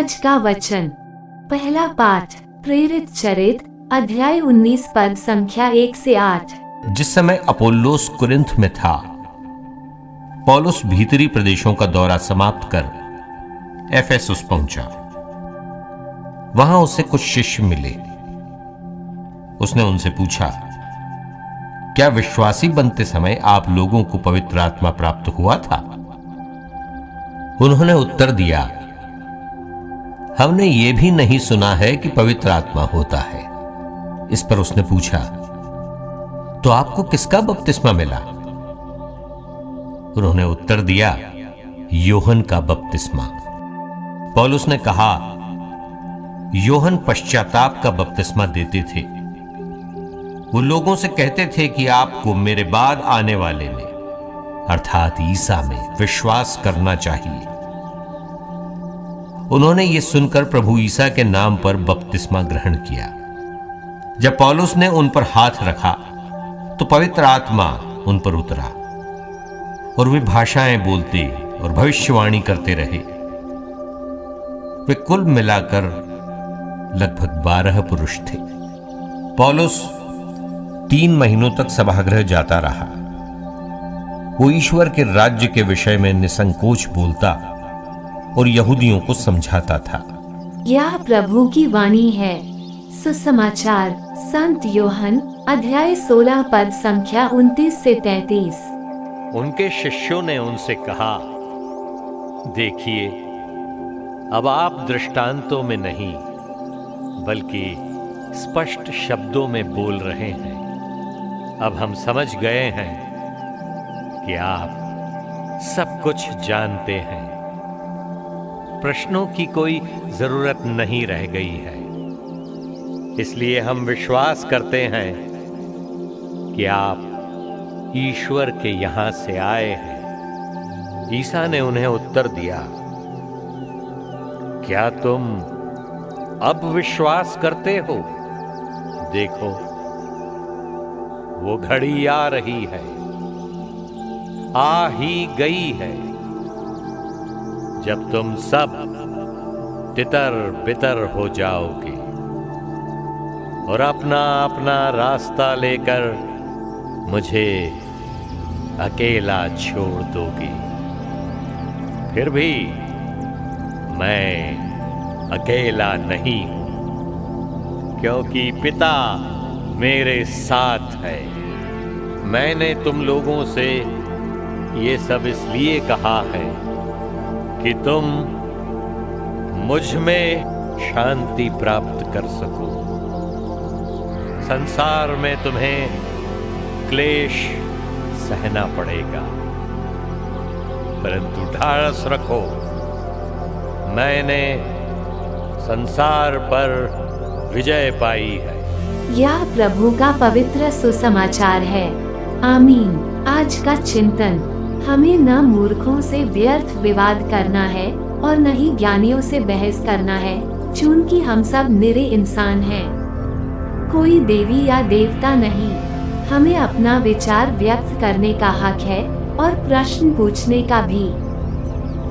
आज का वचन, पहला पाठ, प्रेरित चरित अध्याय 19 पद संख्या 1 से 8। जिस समय अपोल्लोस कुरिन्थ में था, पौलुस भीतरी प्रदेशों का दौरा समाप्त कर एफेसुस पहुंचा। वहां उसे कुछ शिष्य मिले। उसने उनसे पूछा, क्या विश्वासी बनते समय आप लोगों को पवित्र आत्मा प्राप्त हुआ था? उन्होंने उत्तर दिया, हमने ये भी नहीं सुना है कि पवित्र आत्मा होता है। इस पर उसने पूछा, तो आपको किसका बपतिस्मा मिला? उन्होंने उत्तर दिया, योहन का बपतिस्मा। पौलुस ने कहा, योहन पश्चाताप का बपतिस्मा देते थे। वो लोगों से कहते थे कि आपको मेरे बाद आने वाले में, अर्थात ईसा में विश्वास करना चाहिए। उन्होंने ये सुनकर प्रभु ईसा के नाम पर बपतिस्मा ग्रहण किया। जब पौलुस ने उन पर हाथ रखा तो पवित्र आत्मा उन पर उतरा और वे भाषाएं बोलते और भविष्यवाणी करते रहे। वे कुल मिलाकर लगभग 12 पुरुष थे। पौलुस 3 महीनों तक सभागृह जाता रहा। वो ईश्वर के राज्य के विषय में निसंकोच बोलता और यहूदियों को समझाता था। यह प्रभु की वाणी है। सुसमाचार संत योहन अध्याय 16 पद संख्या 29 से 33। उनके शिष्यों ने उनसे कहा, देखिए, अब आप दृष्टांतों में नहीं बल्कि स्पष्ट शब्दों में बोल रहे हैं। अब हम समझ गए हैं कि आप सब कुछ जानते हैं। प्रश्नों की कोई जरूरत नहीं रह गई है। इसलिए हम विश्वास करते हैं कि आप ईश्वर के यहां से आए हैं। ईसा ने उन्हें उत्तर दिया, क्या तुम अब विश्वास करते हो? देखो, वो घड़ी आ रही है, आ ही गई है, जब तुम सब तितर बितर हो जाओगे और अपना अपना रास्ता लेकर मुझे अकेला छोड़ दोगे। फिर भी मैं अकेला नहीं हूं, क्योंकि पिता मेरे साथ है। मैंने तुम लोगों से ये सब इसलिए कहा है कि तुम मुझ में शांति प्राप्त कर सको। संसार में तुम्हें क्लेश सहना पड़ेगा, परंतु ढाढ़स रखो, मैंने संसार पर विजय पाई है। यह प्रभु का पवित्र सुसमाचार है। आमीन। आज का चिंतन, हमें न मूर्खों से व्यर्थ विवाद करना है और न ही ज्ञानियों से बहस करना है, चूंकि हम सब निरे इंसान हैं। कोई देवी या देवता नहीं। हमें अपना विचार व्यक्त करने का हक है और प्रश्न पूछने का भी।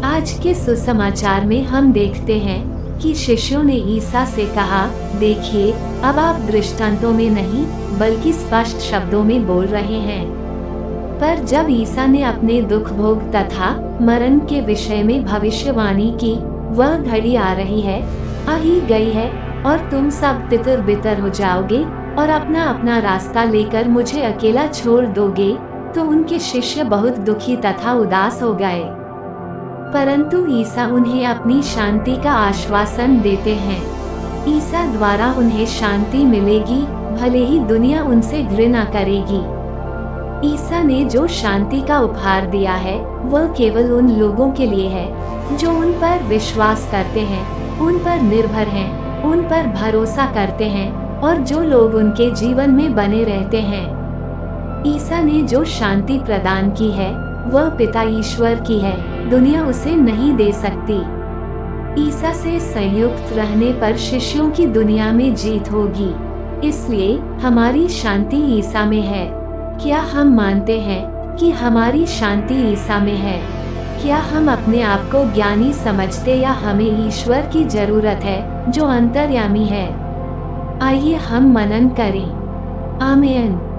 आज के सुसमाचार में हम देखते हैं कि शिष्यों ने ईसा से कहा, देखिए, अब आप दृष्टांतों में नहीं बल्कि स्पष्ट शब्दों में बोल रहे हैं। पर जब ईसा ने अपने दुख भोग तथा मरण के विषय में भविष्यवाणी की, वह घड़ी आ रही है, आ ही गई है, और तुम सब तितर बितर हो जाओगे और अपना अपना रास्ता लेकर मुझे अकेला छोड़ दोगे, तो उनके शिष्य बहुत दुखी तथा उदास हो गए। परंतु ईसा उन्हें अपनी शांति का आश्वासन देते हैं। ईसा द्वारा उन्हें शांति मिलेगी, भले ही दुनिया उनसे घृणा करेगी। ईसा ने जो शांति का उपहार दिया है, वह केवल उन लोगों के लिए है जो उन पर विश्वास करते हैं, उन पर निर्भर हैं, उन पर भरोसा करते हैं और जो लोग उनके जीवन में बने रहते हैं। ईसा ने जो शांति प्रदान की है, वह पिता ईश्वर की है, दुनिया उसे नहीं दे सकती। ईसा से संयुक्त रहने पर शिष्यों की दुनिया में जीत होगी। इसलिए हमारी शांति ईसा में है। क्या हम मानते हैं कि हमारी शांति ईसा में है? क्या हम अपने आप को ज्ञानी समझते या हमें ईश्वर की जरूरत है जो अंतर्यामी है? आइए हम मनन करें। आमीन।